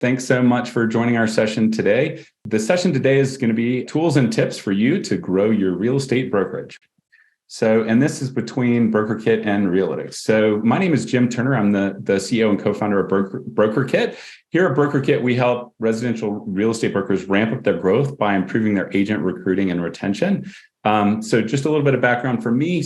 Thanks so much for joining our session today. The session today is going to be tools and tips for you to grow your real estate brokerage. And this is between Brokerkit and Relitix. So my name is Jim Turner. I'm the CEO and co-founder of Brokerkit. Here at Brokerkit, we help residential real estate brokers ramp up their growth by improving their agent recruiting and retention. So just a little bit of background for me.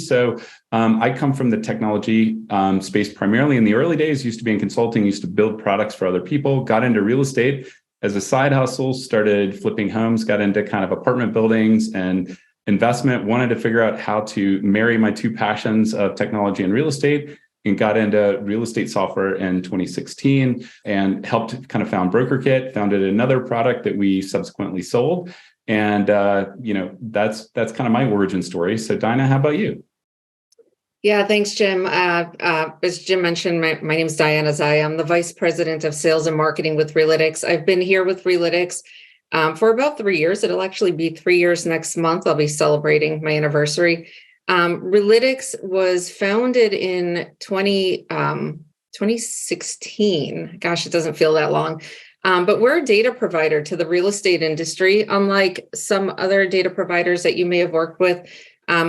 I come from the technology space primarily in the early days, used to be in consulting, used to build products for other people, got into real estate as a side hustle, started flipping homes, got into kind of apartment buildings and investment, wanted to figure out how to marry my two passions of technology and real estate, and got into real estate software in 2016 and helped kind of found Brokerkit, founded another product that we subsequently sold. And, that's kind of my origin story. So Dinah, how about you? Yeah, thanks, Jim. As Jim mentioned, my name is Diana Zai. I'm the Vice President of Sales and Marketing with Relitix. I've been here with Relitix for about 3 years. It'll actually be 3 years next month. I'll be celebrating my anniversary. Relitix was founded in 2016. Gosh, it doesn't feel that long. But we're a data provider to the real estate industry. Unlike some other data providers that you may have worked with,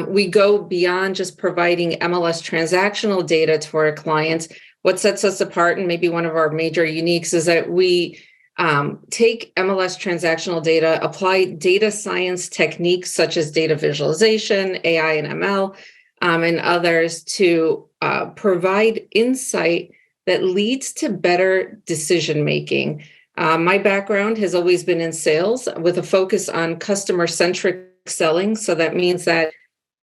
we go beyond just providing MLS transactional data to our clients. What sets us apart, and maybe one of our major uniques, is that we take MLS transactional data, apply data science techniques such as data visualization, AI and ML, and others to provide insight that leads to better decision making. My background has always been in sales with a focus on customer-centric selling. So that means that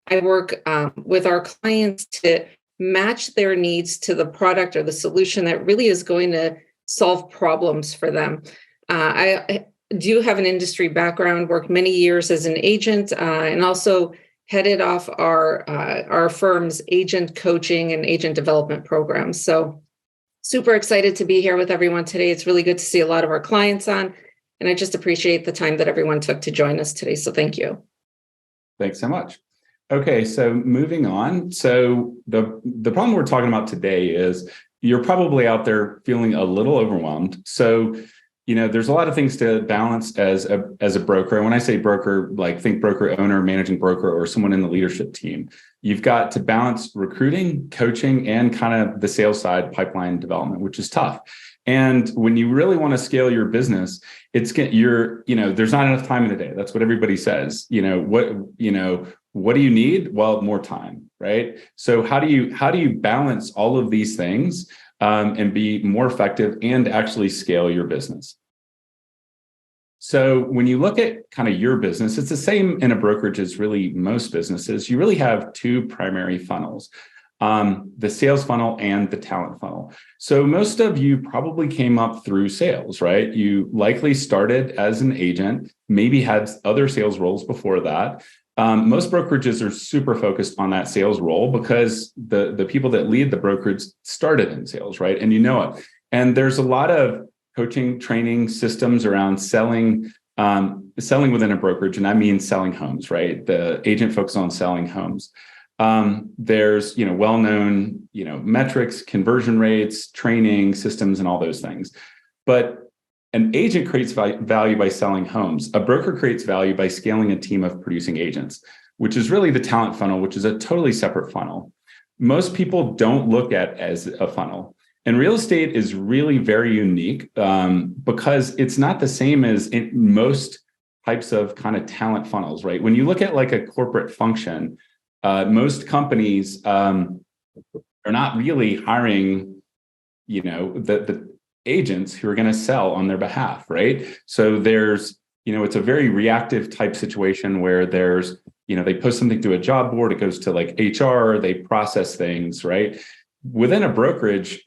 I work with our clients to match their needs to the product or the solution that really is going to solve problems for them. I do have an industry background, worked many years as an agent, and also headed off our firm's agent coaching and agent development programs. So super excited to be here with everyone today. It's really good to see a lot of our clients on, and I just appreciate the time that everyone took to join us today. So thank you. Thanks so much. Okay, so moving on. So the problem we're talking about today is you're probably out there feeling a little overwhelmed. So, there's a lot of things to balance as a broker. And when I say broker, like think broker owner, managing broker, or someone in the leadership team. You've got to balance recruiting, coaching, and kind of the sales side, pipeline development, which is tough. And when you really want to scale your business, there's not enough time in the day. That's what everybody says. What do you need? Well, more time, right? So how do you balance all of these things and be more effective and actually scale your business? So when you look at kind of your business, it's the same in a brokerage as really most businesses. You really have two primary funnels, the sales funnel and the talent funnel. So most of you probably came up through sales, right? You likely started as an agent, maybe had other sales roles before that. Most brokerages are super focused on that sales role because the people that lead the brokerage started in sales, right? And you know it. And there's a lot of coaching, training systems around selling within a brokerage, and I mean selling homes, right? The agent focuses on selling homes. There's well-known metrics, conversion rates, training systems, and all those things. But an agent creates value by selling homes. A broker creates value by scaling a team of producing agents, which is really the talent funnel, which is a totally separate funnel. Most people don't look at as a funnel. And real estate is really very unique because it's not the same as in most types of kind of talent funnels, right? When you look at like a corporate function, most companies are not really hiring, the agents who are going to sell on their behalf, right? So there's, it's a very reactive type situation where there's, they post something to a job board, it goes to like HR, they process things, right? Within a brokerage,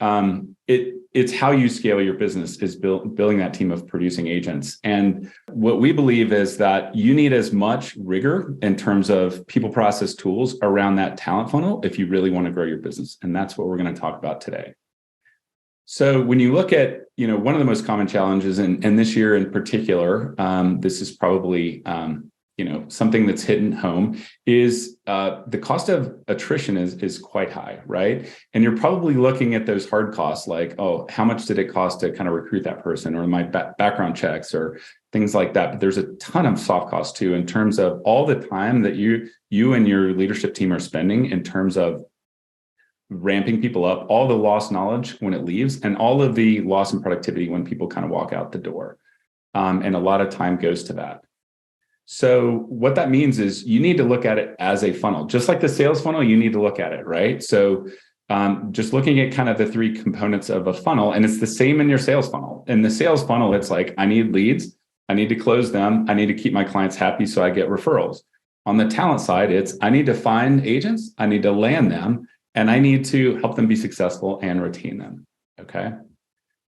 it's how you scale your business is building that team of producing agents. And what we believe is that you need as much rigor in terms of people process tools around that talent funnel if you really want to grow your business. And that's what we're going to talk about today. So when you look at, one of the most common challenges, and this year in particular, this is probably something that's hidden home is the cost of attrition is quite high, right? And you're probably looking at those hard costs like, oh, how much did it cost to kind of recruit that person, or my background checks or things like that. But there's a ton of soft costs too, in terms of all the time that you and your leadership team are spending in terms of ramping people up, all the lost knowledge when it leaves, and all of the loss in productivity when people kind of walk out the door. And a lot of time goes to that. So what that means is you need to look at it as a funnel, just like the sales funnel, you need to look at it, right? So just looking at kind of the three components of a funnel, and it's the same in your sales funnel. In the sales funnel, it's like, I need leads, I need to close them, I need to keep my clients happy so I get referrals. On the talent side, it's I need to find agents, I need to land them, and I need to help them be successful and retain them, okay?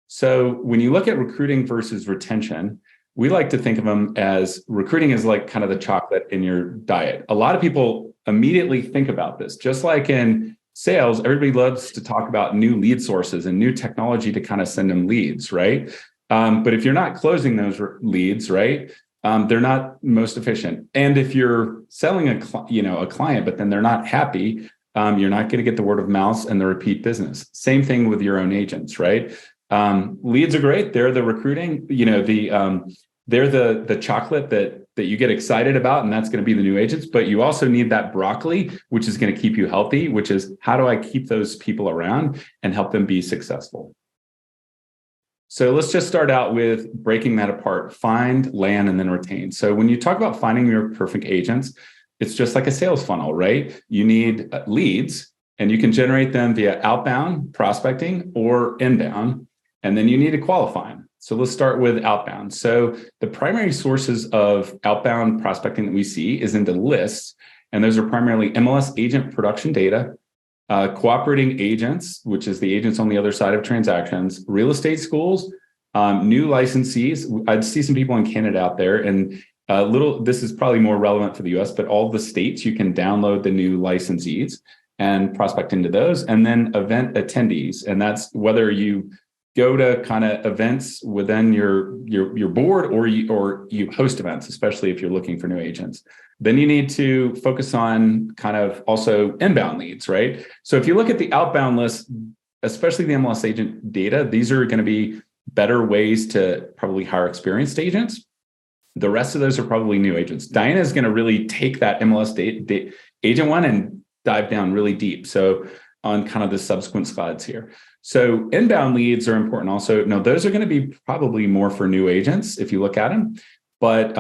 So when you look at recruiting versus retention, we like to think of them as recruiting is like kind of the chocolate in your diet. A lot of people immediately think about this. Just like in sales, everybody loves to talk about new lead sources and new technology to kind of send them leads, right? But if you're not closing those leads, right, they're not most efficient. And if you're selling a client, but then they're not happy, you're not going to get the word of mouth and the repeat business. Same thing with your own agents, right? Leads are great. They're the recruiting, they're the chocolate that you get excited about, and that's going to be the new agents. But you also need that broccoli, which is going to keep you healthy, which is how do I keep those people around and help them be successful? So let's just start out with breaking that apart: find, land, and then retain. So when you talk about finding your perfect agents, it's just like a sales funnel, right? You need leads, and you can generate them via outbound prospecting or inbound, and then you need to qualify them. So let's start with outbound. So the primary sources of outbound prospecting that we see is into lists, and those are primarily MLS agent production data, cooperating agents, which is the agents on the other side of transactions, real estate schools, new licensees. I'd see some people in Canada out there, and this is probably more relevant for the US, but all the states, you can download the new licensees and prospect into those, and then event attendees. And that's whether you go to kind of events within your board or you host events, especially if you're looking for new agents. Then you need to focus on kind of also inbound leads, right? So if you look at the outbound list, especially the MLS agent data, these are going to be better ways to probably hire experienced agents. The rest of those are probably new agents. Diana is going to really take that MLS agent one and dive down really deep. So on kind of the subsequent slides here. So inbound leads are important also. Now, those are going to be probably more for new agents if you look at them, but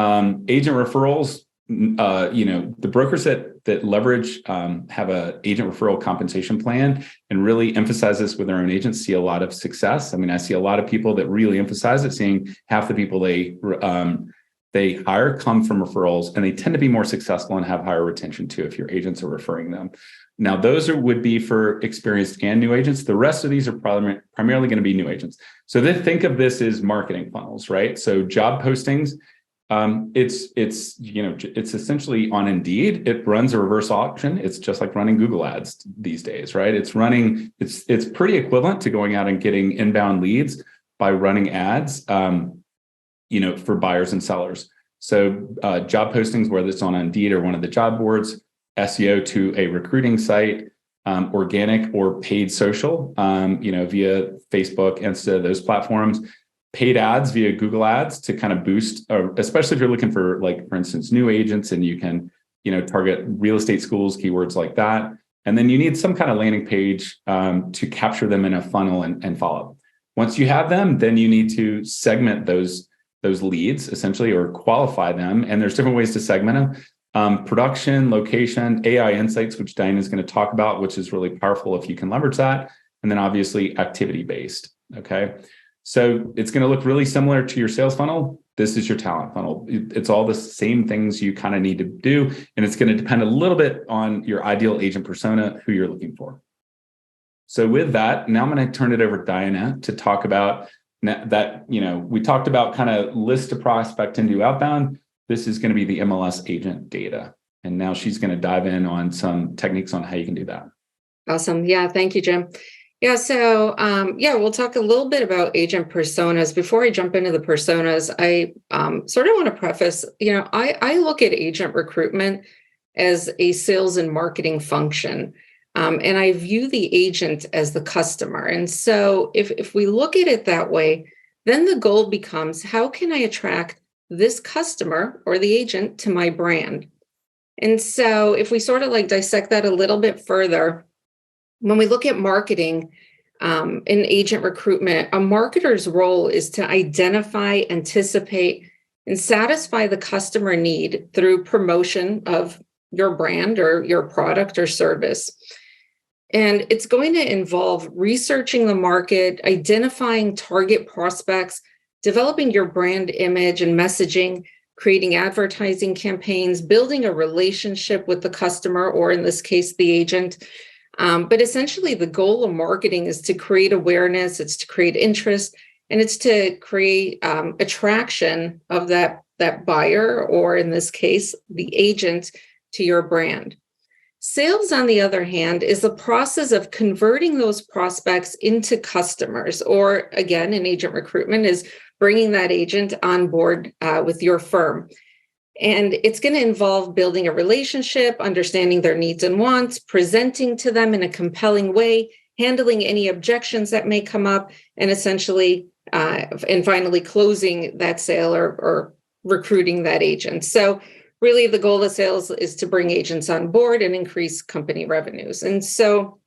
agent referrals, the brokers that leverage have a agent referral compensation plan and really emphasize this with their own agents see a lot of success. I mean, I see a lot of people that really emphasize it, seeing half the people they hire come from referrals, and they tend to be more successful and have higher retention too if your agents are referring them. Now, those would be for experienced and new agents. The rest of these are primarily going to be new agents. So then think of this as marketing funnels, right? So job postings, it's essentially on Indeed. It runs a reverse auction. It's just like running Google ads these days, right? It's pretty equivalent to going out and getting inbound leads by running ads, for buyers and sellers. So job postings, whether it's on Indeed or one of the job boards, SEO to a recruiting site, organic or paid social, via Facebook, Insta, those platforms, paid ads via Google ads to kind of boost, especially if you're looking for, like, for instance, new agents, and you can, target real estate schools, keywords like that. And then you need some kind of landing page to capture them in a funnel and follow. Once you have them, then you need to segment those leads essentially, or qualify them. And there's different ways to segment them. Production, location, AI insights, which Diane is going to talk about, which is really powerful if you can leverage that. And then obviously activity-based, okay? So it's going to look really similar to your sales funnel. This is your talent funnel. It's all the same things you kind of need to do. And it's going to depend a little bit on your ideal agent persona, who you're looking for. So with that, now I'm going to turn it over to Diana to talk about that. We talked about kind of list to prospect into outbound. This is going to be the MLS agent data. And now she's going to dive in on some techniques on how you can do that. Awesome. Yeah. Thank you, Jim. Yeah, so we'll talk a little bit about agent personas. Before I jump into the personas, I sort of want to preface, I look at agent recruitment as a sales and marketing function. And I view the agent as the customer. And so if we look at it that way, then the goal becomes, how can I attract this customer or the agent to my brand? And so if we sort of like dissect that a little bit further, when we look at marketing in agent recruitment, a marketer's role is to identify, anticipate, and satisfy the customer need through promotion of your brand or your product or service. And it's going to involve researching the market, identifying target prospects, developing your brand image and messaging, creating advertising campaigns, building a relationship with the customer, or in this case, the agent. But essentially, the goal of marketing is to create awareness, it's to create interest, and it's to create attraction of that buyer, or in this case, the agent, to your brand. Sales, on the other hand, is the process of converting those prospects into customers, or again, in agent recruitment, is bringing that agent on board with your firm. And it's going to involve building a relationship, understanding their needs and wants, presenting to them in a compelling way, handling any objections that may come up, and essentially, and finally closing that sale or recruiting that agent. So really, the goal of sales is to bring agents on board and increase company revenues. And so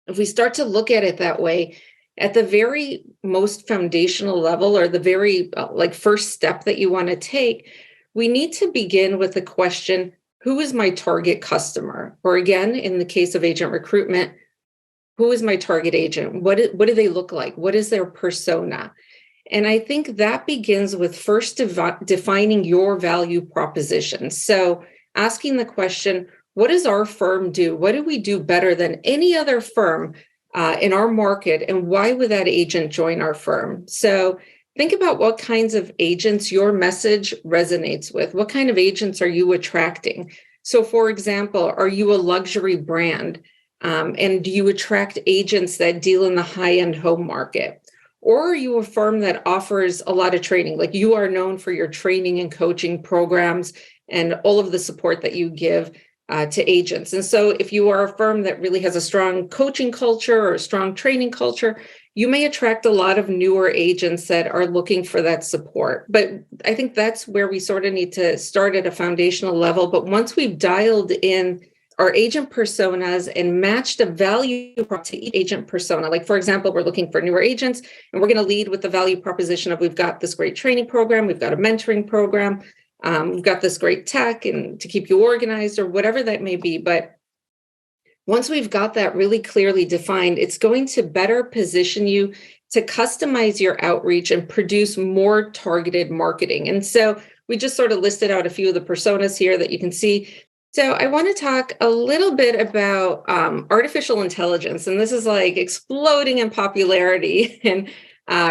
if we start to look at it that way, at the very most foundational level, or the very first step that you want to take, we need to begin with the question, who is my target customer? Or again, in the case of agent recruitment, who is my target agent? What do they look like? What is their persona? And I think that begins with first defining your value proposition. So asking the question, what does our firm do? What do we do better than any other firm in our market? And why would that agent join our firm? So think about what kinds of agents your message resonates with. What kind of agents are you attracting? So for example, are you a luxury brand? And do you attract agents that deal in the high-end home market? Or are you a firm that offers a lot of training? Like you are known for your training and coaching programs and all of the support that you give to agents. And so if you are a firm that really has a strong coaching culture or a strong training culture, you may attract a lot of newer agents that are looking for that support. But I think that's where we sort of need to start at a foundational level. But once we've dialed in our agent personas and matched a value to each agent persona, like for example, we're looking for newer agents, and we're going to lead with the value proposition of we've got this great training program, we've got a mentoring program, we've got this great tech and to keep you organized, or whatever that may be. But once we've got that really clearly defined, it's going to better position you to customize your outreach and produce more targeted marketing. And so we just sort of listed out a few of the personas here that you can see. So I want to talk a little bit about artificial intelligence. And this is like exploding in popularity. And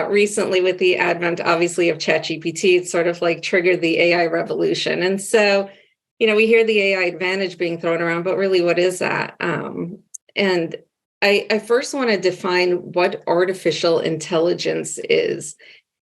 recently with the advent, obviously, of ChatGPT, it's sort of like triggered the AI revolution. And so we hear the AI advantage being thrown around, but really, what is that? And I first want to define what artificial intelligence is.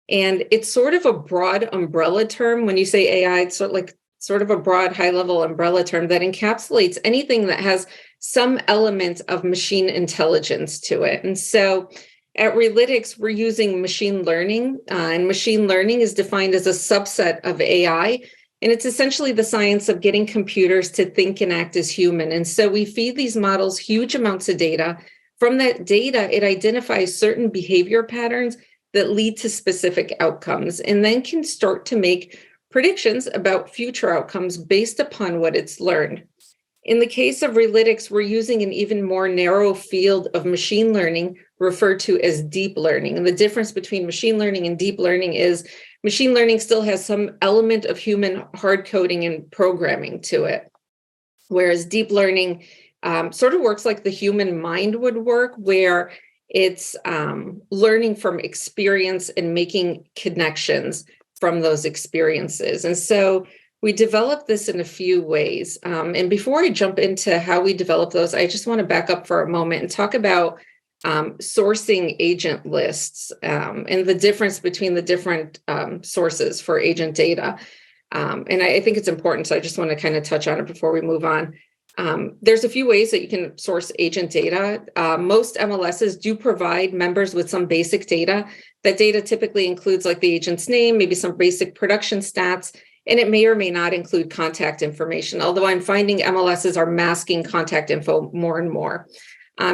And it's sort of a broad umbrella term. When you say AI, it's sort of a broad, high-level umbrella term that encapsulates anything that has some element of machine intelligence to it. And so at Relitix, we're using machine learning, and machine learning is defined as a subset of AI. And it's essentially the science of getting computers to think and act as human. And so we feed these models huge amounts of data. From that data, it identifies certain behavior patterns that lead to specific outcomes, and then can start to make predictions about future outcomes based upon what it's learned. In the case of Relitix, we're using an even more narrow field of machine learning referred to as deep learning. And the difference between machine learning and deep learning is machine learning still has some element of human hard coding and programming to it, whereas deep learning sort of works like the human mind would work, where it's learning from experience and making connections from those experiences. And so we develop this in a few ways. And before I jump into how we develop those, I just want to back up for a moment and talk about sourcing agent lists, and the difference between the different sources for agent data. And I think it's important, so I just want to kind of touch on it before we move on. There's a few ways that you can source agent data. Most MLSs do provide members with some basic data. That data typically includes like the agent's name, maybe some basic production stats, and it may or may not include contact information, although I'm finding MLSs are masking contact info more and more.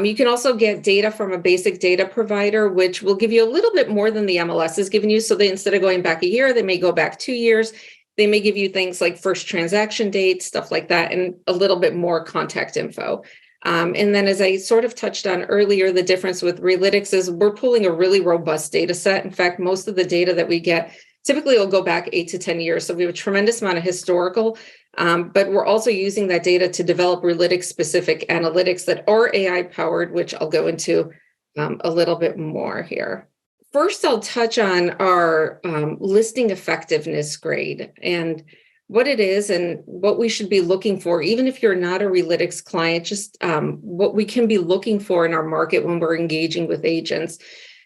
You can also get data from a basic data provider, which will give you a little bit more than the MLS is giving you. So they, instead of going back a year, they may go back 2 years. They may give you things like first transaction date, stuff like that, and a little bit more contact info. And then, as I sort of touched on earlier, the difference with Relitix is we're pulling a really robust data set. In fact, most of the data that we get typically will go back 8 to 10 years. So we have a tremendous amount of historical, but we're also using that data to develop Relitix specific analytics that are AI powered, which I'll go into a little bit more here. First, I'll touch on our listing effectiveness grade and what it is and what we should be looking for, even if you're not a Relitix client, just what we can be looking for in our market when we're engaging with agents.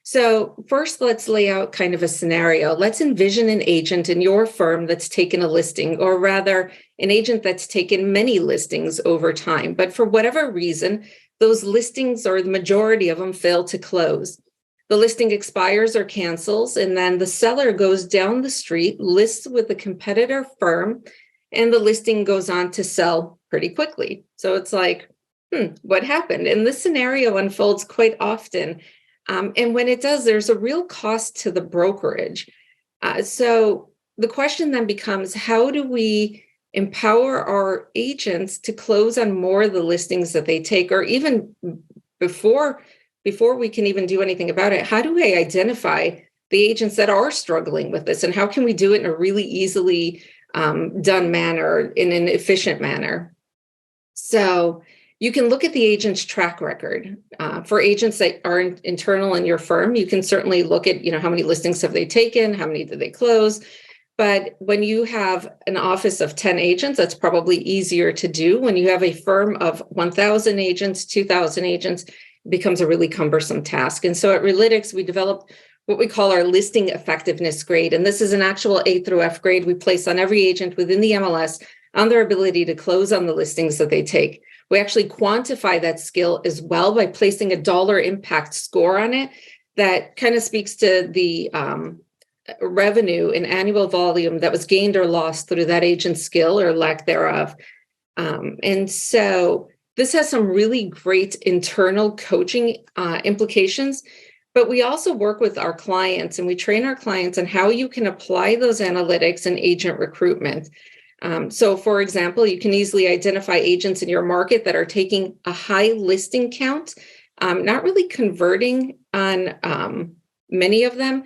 So first, let's lay out kind of a scenario. Let's envision an agent in your firm that's taken a listing, or rather an agent that's taken many listings over time. But for whatever reason, those listings, or the majority of them, fail to close. The listing expires or cancels, and then the seller goes down the street, lists with a competitor firm, and the listing goes on to sell pretty quickly. So it's like, what happened? And this scenario unfolds quite often. And when it does, there's a real cost to the brokerage. So the question then becomes, how do we empower our agents to close on more of the listings that they take, or even before we can even do anything about it, how do we identify the agents that are struggling with this? And how can we do it in a really easily done manner, in an efficient manner? So you can look at the agent's track record. For agents that are internal in your firm, you can certainly look at, how many listings have they taken, how many did they close? But when you have an office of 10 agents, that's probably easier to do. When you have a firm of 1,000 agents, 2,000 agents, it becomes a really cumbersome task. And so at Relitix, we developed what we call our listing effectiveness grade. And this is an actual A through F grade we place on every agent within the MLS on their ability to close on the listings that they take. We actually quantify that skill as well by placing a dollar impact score on it that kind of speaks to the revenue and annual volume that was gained or lost through that agent's skill or lack thereof. And so this has some really great internal coaching implications, but we also work with our clients and we train our clients on how you can apply those analytics in agent recruitment. So for example, you can easily identify agents in your market that are taking a high listing count, not really converting on many of them.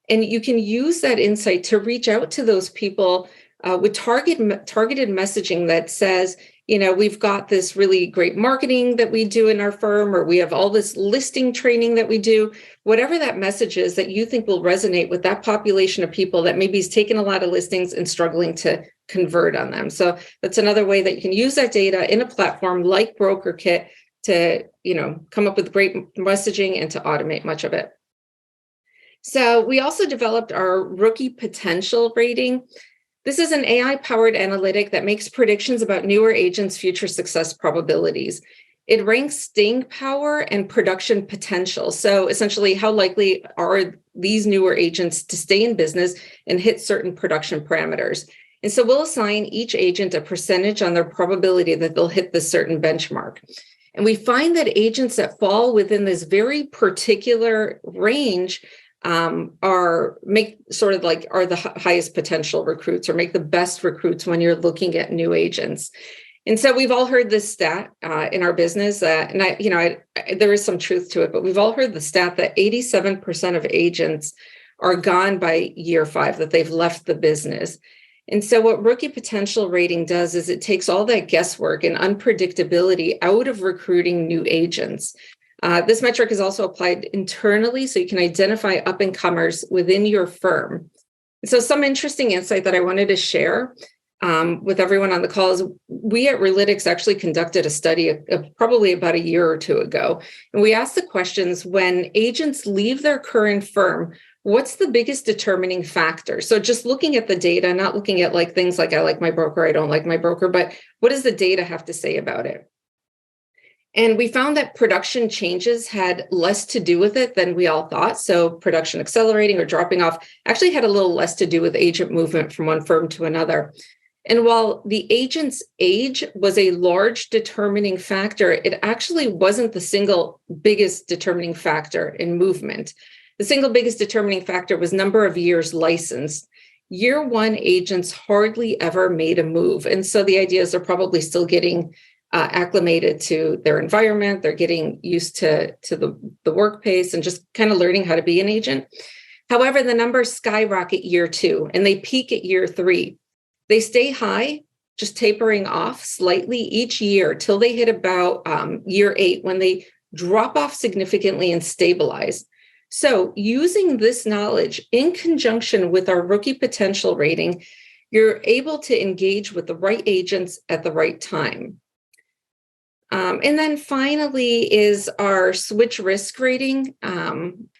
And you can use that insight to reach out to those people with targeted messaging that says, we've got this really great marketing that we do in our firm, or we have all this listing training that we do, whatever that message is that you think will resonate with that population of people that maybe is taking a lot of listings and struggling to convert on them. So that's another way that you can use that data in a platform like Brokerkit to, come up with great messaging and to automate much of it. So we also developed our rookie potential rating. This is an AI-powered analytic that makes predictions about newer agents' future success probabilities. It ranks staying power and production potential. So essentially, how likely are these newer agents to stay in business and hit certain production parameters? And so we'll assign each agent a percentage on their probability that they'll hit this certain benchmark. And we find that agents that fall within this very particular range are the highest potential recruits, or make the best recruits when you're looking at new agents. And so we've all heard this stat in our business, there is some truth to it, but we've all heard the stat that 87% of agents are gone by year 5, that they've left the business. And so what rookie potential rating does is it takes all that guesswork and unpredictability out of recruiting new agents. This metric is also applied internally, so you can identify up-and-comers within your firm. So some interesting insight that I wanted to share. with everyone on the call is we at Relitix actually conducted a study probably about a year or two ago. And we asked the questions, when agents leave their current firm, what's the biggest determining factor? So just looking at the data, not looking at like things like I like my broker, I don't like my broker, but what does the data have to say about it? And we found that production changes had less to do with it than we all thought. So production accelerating or dropping off actually had a little less to do with agent movement from one firm to another. And while the agent's age was a large determining factor, it actually wasn't the single biggest determining factor in movement. The single biggest determining factor was number of years licensed. Year one agents hardly ever made a move. And so the idea is they're probably still getting acclimated to their environment. They're getting used to the work pace and just kind of learning how to be an agent. However, the numbers skyrocket year two and they peak at year three. They stay high, just tapering off slightly each year till they hit about year 8 when they drop off significantly and stabilize. So using this knowledge in conjunction with our rookie potential rating, you're able to engage with the right agents at the right time. And then finally is our switch risk rating.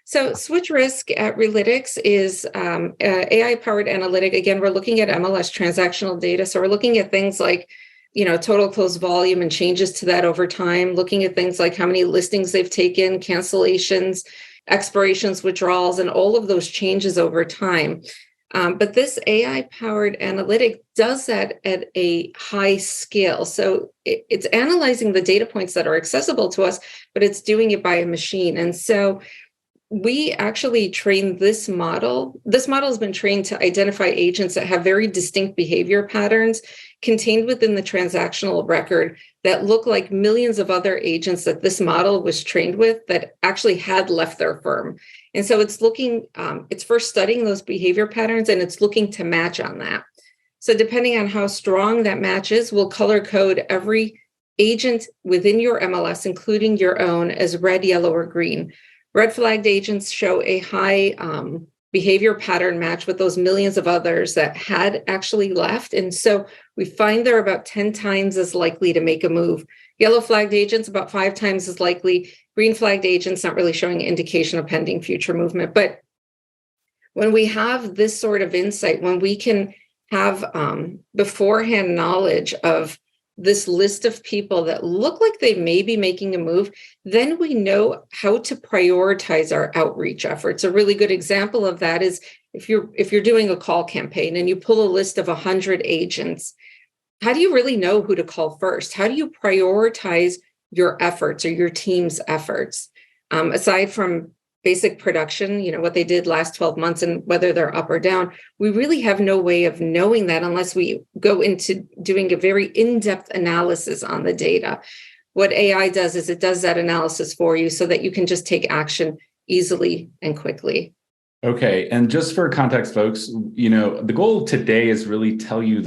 So switch risk at Relitix is AI-powered analytic. Again, we're looking at MLS transactional data. So we're looking at things like, total close volume and changes to that over time, looking at things like how many listings they've taken, cancellations, expirations, withdrawals, and all of those changes over time. But this AI-powered analytic does that at a high scale. So it's analyzing the data points that are accessible to us, but it's doing it by a machine. And so we actually train this model. This model has been trained to identify agents that have very distinct behavior patterns contained within the transactional record that look like millions of other agents that this model was trained with that actually had left their firm. And so it's looking, it's first studying those behavior patterns and it's looking to match on that. So depending on how strong that match is, we'll color code every agent within your MLS, including your own, as red, yellow, or green. Red flagged agents show a high behavior pattern match with those millions of others that had actually left. And so we find they're about 10 times as likely to make a move. Yellow flagged agents, about 5 times as likely. Green flagged agents, not really showing indication of pending future movement. But when we have this sort of insight, when we can have beforehand knowledge of this list of people that look like they may be making a move, then we know how to prioritize our outreach efforts. A really good example of that is if you're doing a call campaign and you pull a list of 100 agents, how do you really know who to call first? How do you prioritize your efforts or your team's efforts? Aside from basic production, what they did last 12 months and whether they're up or down, we really have no way of knowing that unless we go into doing a very in-depth analysis on the data. What AI does is it does that analysis for you so that you can just take action easily and quickly. Okay. And just for context, folks, the goal today is really tell you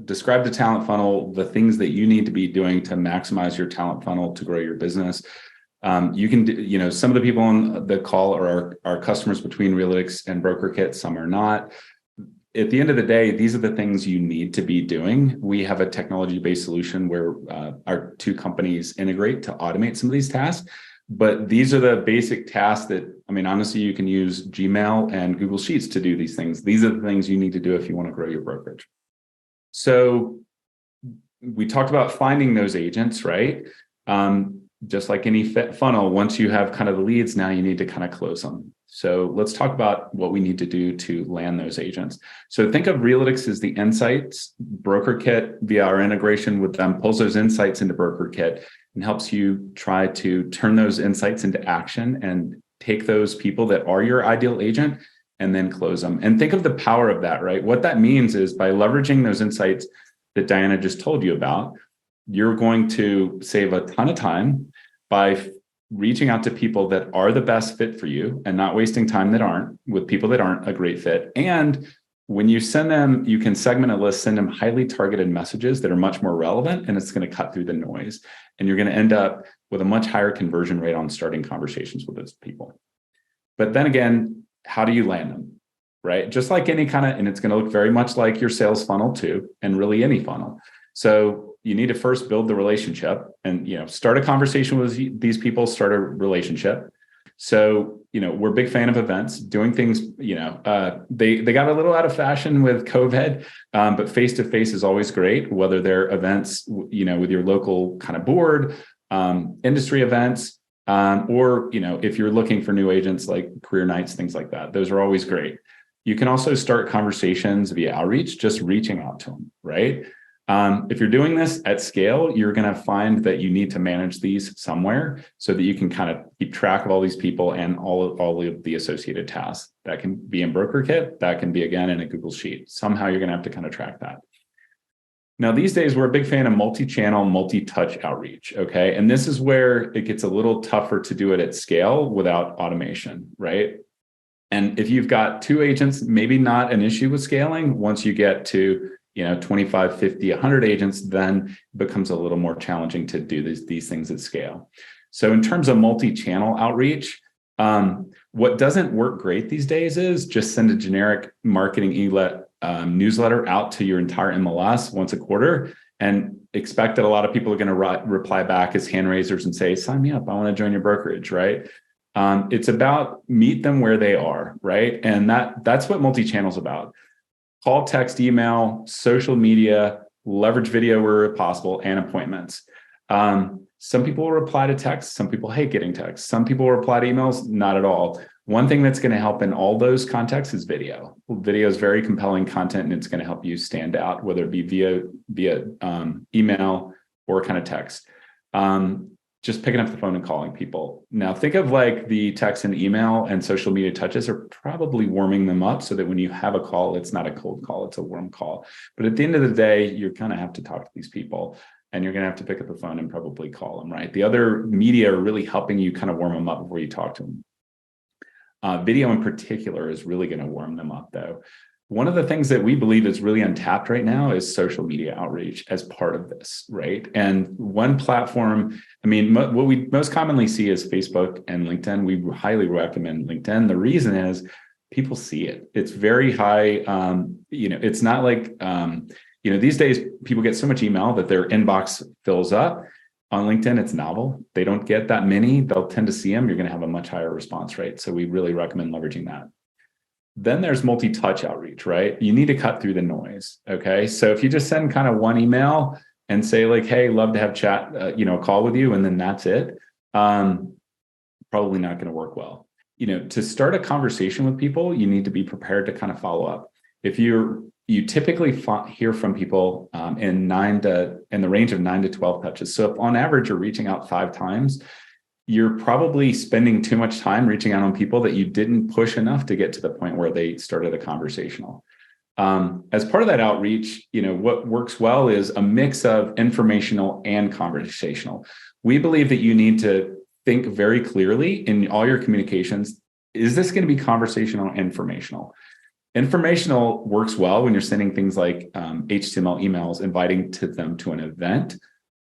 describe the talent funnel, the things that you need to be doing to maximize your talent funnel to grow your business. You can, some of the people on the call are our customers between Relitix and Brokerkit, some are not. At the end of the day, these are the things you need to be doing. We have a technology-based solution where our two companies integrate to automate some of these tasks. But these are the basic tasks that, honestly, you can use Gmail and Google Sheets to do these things. These are the things you need to do if you want to grow your brokerage. So we talked about finding those agents, right? Just like any funnel, once you have kind of the leads, now you need to kind of close them. So let's talk about what we need to do to land those agents. So think of Relitix as the insights. Brokerkit, via our integration with them, pulls those insights into Brokerkit and helps you try to turn those insights into action and take those people that are your ideal agent and then close them. And think of the power of that, right? What that means is by leveraging those insights that Diana just told you about, you're going to save a ton of time by reaching out to people that are the best fit for you and not wasting time with people that aren't a great fit. And when you send them, you can segment a list, send them highly targeted messages that are much more relevant, and it's going to cut through the noise. And you're going to end up with a much higher conversion rate on starting conversations with those people. But then again, how do you land them? right? Just like any kind of, and it's going to look very much like your sales funnel too, and really any funnel. So you need to first build the relationship and, start a conversation with these people, start a relationship. So, we're a big fan of events, doing things, they got a little out of fashion with COVID, but face-to-face is always great, whether they're events, with your local kind of board, industry events, or, if you're looking for new agents like career nights, things like that, those are always great. You can also start conversations via outreach, just reaching out to them, right? If you're doing this at scale, you're going to find that you need to manage these somewhere so that you can kind of keep track of all these people and all of the associated tasks. That can be in Brokerkit, that can be, again, in a Google Sheet. Somehow you're going to have to kind of track that. Now, these days, we're a big fan of multi-channel, multi-touch outreach, okay? And this is where it gets a little tougher to do it at scale without automation, right? And if you've got 2 agents, maybe not an issue with scaling. Once you get to 25, 50, 100 agents, then it becomes a little more challenging to do these things at scale. So in terms of multi-channel outreach, what doesn't work great these days is just send a generic marketing newsletter out to your entire MLS once a quarter and expect that a lot of people are going to reply back as hand raisers and say, sign me up, I want to join your brokerage, right? It's about meet them where they are, right? And that's what multi-channel is about. Call, text, email, social media, leverage video where possible, and appointments. Some people will reply to text. Some people hate getting texts. Some people reply to emails, not at all. One thing that's going to help in all those contexts is video. Video is very compelling content, and it's going to help you stand out, whether it be via email or kind of text. Just picking up the phone and calling people. Now, think of like the text and email and social media touches are probably warming them up so that when you have a call, it's not a cold call, it's a warm call. But at the end of the day, you kind of have to talk to these people and you're going to have to pick up the phone and probably call them, right? The other media are really helping you kind of warm them up before you talk to them. Video in particular is really going to warm them up though. One of the things that we believe is really untapped right now is social media outreach as part of this, right? And one platform, what we most commonly see is Facebook and LinkedIn. We highly recommend LinkedIn. The reason is people see it. It's very high. It's not like, these days people get so much email that their inbox fills up. On LinkedIn, it's novel. They don't get that many. They'll tend to see them. You're going to have a much higher response rate. So we really recommend leveraging that. Then there's multi-touch outreach, right? You need to cut through the noise, okay? So if you just send kind of one email and say like, hey, love to have chat, call with you, and then that's it, probably not going to work well. To start a conversation with people, you need to be prepared to kind of follow up. If you typically hear from people in the range of 9 to 12 touches. So if on average you're reaching out 5 times, you're probably spending too much time reaching out on people that you didn't push enough to get to the point where they started a conversational. As part of that outreach, what works well is a mix of informational and conversational. We believe that you need to think very clearly in all your communications. Is this going to be conversational or informational? Informational works well when you're sending things like HTML emails, inviting them to an event,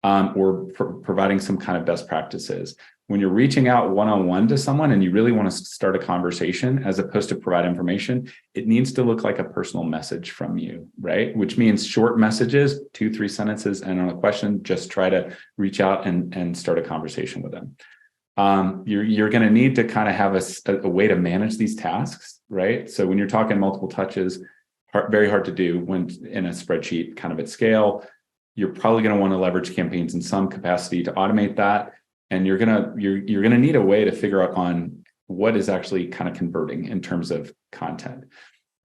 or providing some kind of best practices. When you're reaching out one-on-one to someone and you really want to start a conversation as opposed to provide information, it needs to look like a personal message from you, right? Which means short messages, 2-3 sentences, and on a question, just try to reach out and start a conversation with them. You're going to need to kind of have a way to manage these tasks, right? So when you're talking multiple touches, very hard to do when in a spreadsheet kind of at scale. You're probably going to want to leverage campaigns in some capacity to automate that. And you're gonna need a way to figure out on what is actually kind of converting in terms of content.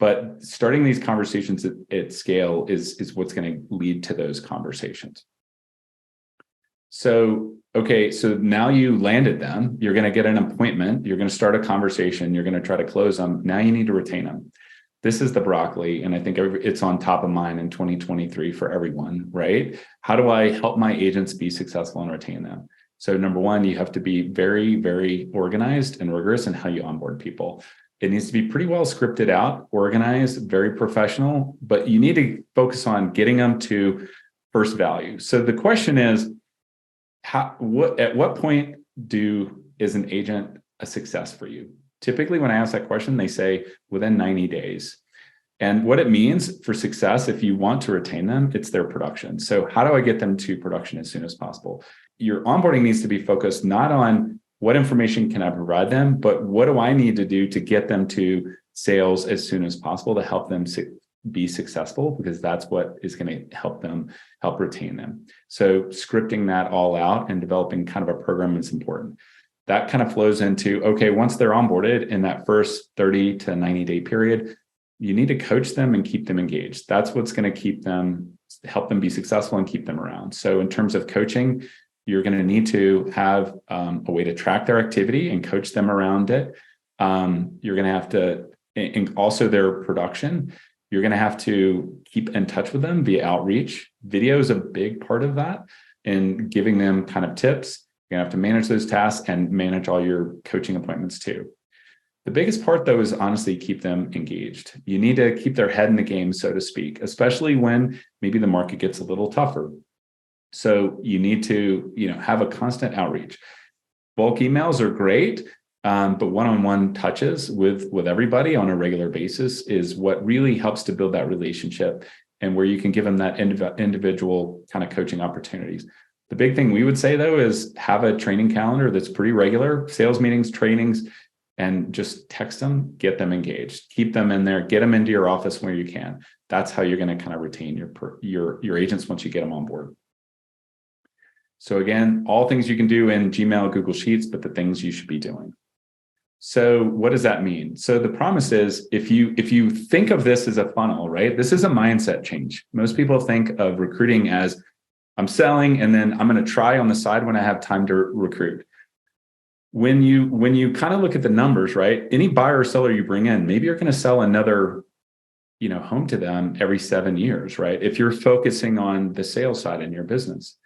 But starting these conversations at scale is what's going to lead to those conversations. So, okay, so now you landed them. You're going to get an appointment. You're going to start a conversation. You're going to try to close them. Now you need to retain them. This is the broccoli, and I think it's on top of mind in 2023 for everyone, right? How do I help my agents be successful and retain them? So number one, you have to be very, very organized and rigorous in how you onboard people. It needs to be pretty well scripted out, organized, very professional, but you need to focus on getting them to first value. So the question is, at what point is an agent a success for you? Typically, when I ask that question, they say within 90 days. And what it means for success, if you want to retain them, it's their production. So how do I get them to production as soon as possible? Your onboarding needs to be focused not on what information can I provide them, but what do I need to do to get them to sales as soon as possible to help them be successful, because that's what is going to help retain them. So scripting that all out and developing kind of a program is important. That kind of flows into, okay, once they're onboarded in that first 30 to 90 day period, you need to coach them and keep them engaged. That's what's going to help them be successful and keep them around. So in terms of coaching, you're going to need to have a way to track their activity and coach them around it. You're going to have to, and also their production, you're going to have to keep in touch with them via outreach. Video is a big part of that, and giving them kind of tips. You're going to have to manage those tasks and manage all your coaching appointments too. The biggest part, though, is honestly keep them engaged. You need to keep their head in the game, so to speak, especially when maybe the market gets a little tougher. So you need to, have a constant outreach. Bulk emails are great, but one-on-one touches with everybody on a regular basis is what really helps to build that relationship, and where you can give them that individual kind of coaching opportunities. The big thing we would say, though, is have a training calendar that's pretty regular, sales meetings, trainings, and just text them, get them engaged, keep them in there, get them into your office where you can. That's how you're going to kind of retain your agents once you get them on board. So again, all things you can do in Gmail, Google Sheets, but the things you should be doing. So what does that mean? So the promise is, if you think of this as a funnel, right? This is a mindset change. Most people think of recruiting as I'm selling, and then I'm going to try on the side when I have time to recruit. When you kind of look at the numbers, right? Any buyer or seller you bring in, maybe you're going to sell another, home to them every 7 years, right? If you're focusing on the sales side in your business.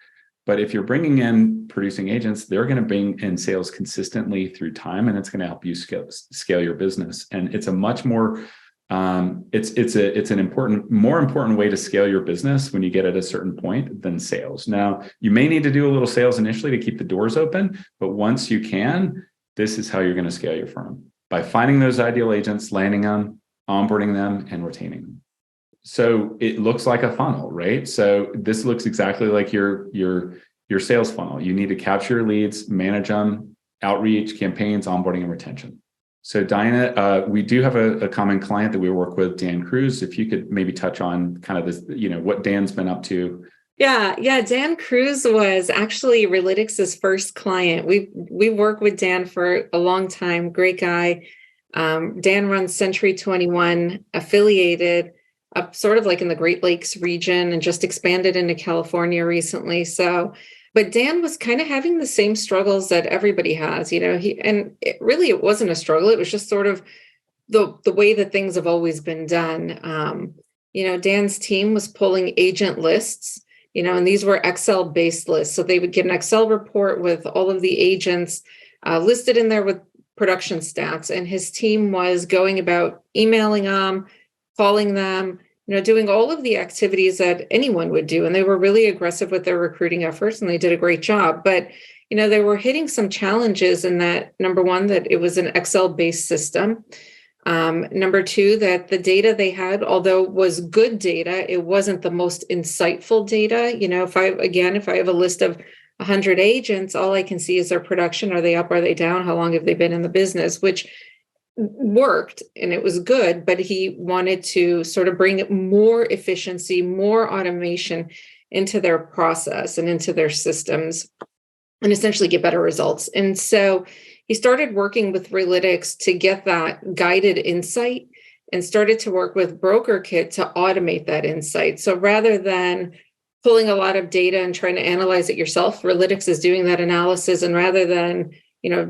But if you're bringing in producing agents, they're going to bring in sales consistently through time, and it's going to help you scale your business. And it's a much more, it's an more important way to scale your business when you get at a certain point than sales. Now, you may need to do a little sales initially to keep the doors open, but once you can, this is how you're going to scale your firm, by finding those ideal agents, landing them, onboarding them, and retaining them. So it looks like a funnel, right? So this looks exactly like your sales funnel. You need to capture your leads, manage them, outreach, campaigns, onboarding, and retention. So Diana, we do have a common client that we work with, Dan Cruz. If you could maybe touch on kind of this, what Dan's been up to. Yeah. Dan Cruz was actually Relitix's first client. We worked with Dan for a long time. Great guy. Dan runs Century 21, affiliated up sort of like in the Great Lakes region, and just expanded into California recently. So, but Dan was kind of having the same struggles that everybody has, it wasn't a struggle. It was just sort of the way that things have always been done. Dan's team was pulling agent lists, and these were Excel based lists. So they would get an Excel report with all of the agents listed in there with production stats. And his team was going about emailing them, calling them, doing all of the activities that anyone would do. And they were really aggressive with their recruiting efforts, and they did a great job. But, they were hitting some challenges in that, number one, that it was an Excel-based system. Number two, that the data they had, although was good data, it wasn't the most insightful data. If I have a list of 100 agents, all I can see is their production. Are they up? Are they down? How long have they been in the business? Which worked, and it was good, but he wanted to sort of bring more efficiency, more automation into their process and into their systems, and essentially get better results. And so he started working with Relitix to get that guided insight, and started to work with Brokerkit to automate that insight. So rather than pulling a lot of data and trying to analyze it yourself, Relitix is doing that analysis. And rather than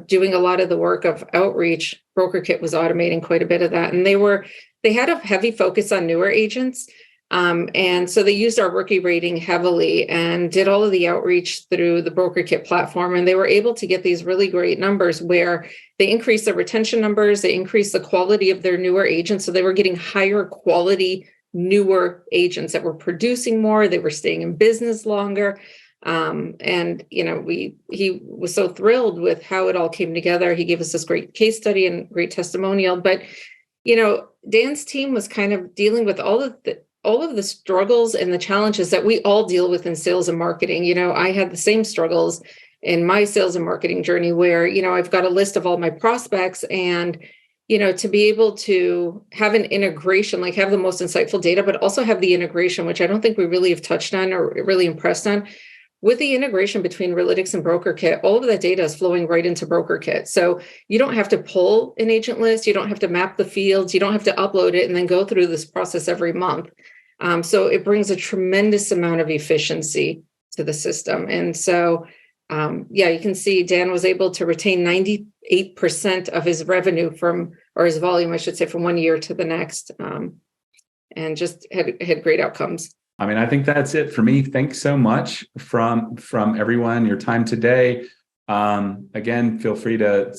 doing a lot of the work of outreach, Brokerkit was automating quite a bit of that. And they had a heavy focus on newer agents. And so they used our rookie rating heavily and did all of the outreach through the Brokerkit platform. And they were able to get these really great numbers where they increased the retention numbers, they increased the quality of their newer agents. So they were getting higher quality, newer agents that were producing more, they were staying in business longer. And, he was so thrilled with how it all came together. He gave us this great case study and great testimonial. But, Dan's team was kind of dealing with all of the struggles and the challenges that we all deal with in sales and marketing. I had the same struggles in my sales and marketing journey where, I've got a list of all my prospects, and, to be able to have an integration, like have the most insightful data, but also have the integration, which I don't think we really have touched on or really impressed on. With the integration between Relitix and Brokerkit, all of that data is flowing right into Brokerkit. So you don't have to pull an agent list. You don't have to map the fields. You don't have to upload it and then go through this process every month. So it brings a tremendous amount of efficiency to the system. And so, you can see Dan was able to retain 98% of his revenue or his volume, I should say, from one year to the next, and just had great outcomes. I mean, I think that's it for me. Thanks so much from everyone, your time today. Again, feel free to,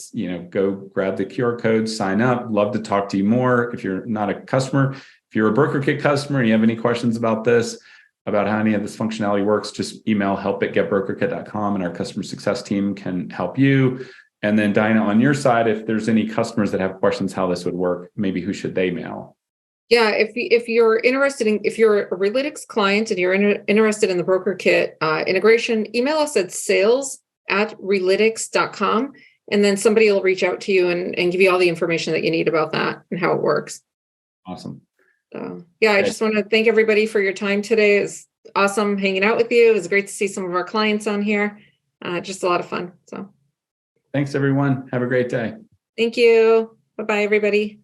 go grab the QR code, sign up. Love to talk to you more. If you're not a customer, if you're a Brokerkit customer and you have any questions about this, about how any of this functionality works, just email help@getbrokerkit.com and our customer success team can help you. And then Dinah, on your side, if there's any customers that have questions how this would work, maybe who should they mail? Yeah, if you're interested if you're a Relitix client and you're interested in the Brokerkit integration, email us at sales@relitix.com, and then somebody will reach out to you and give you all the information that you need about that and how it works. Awesome. So, I just want to thank everybody for your time today. It was awesome hanging out with you. It was great to see some of our clients on here. Just a lot of fun. So, thanks, everyone. Have a great day. Thank you. Bye-bye, everybody.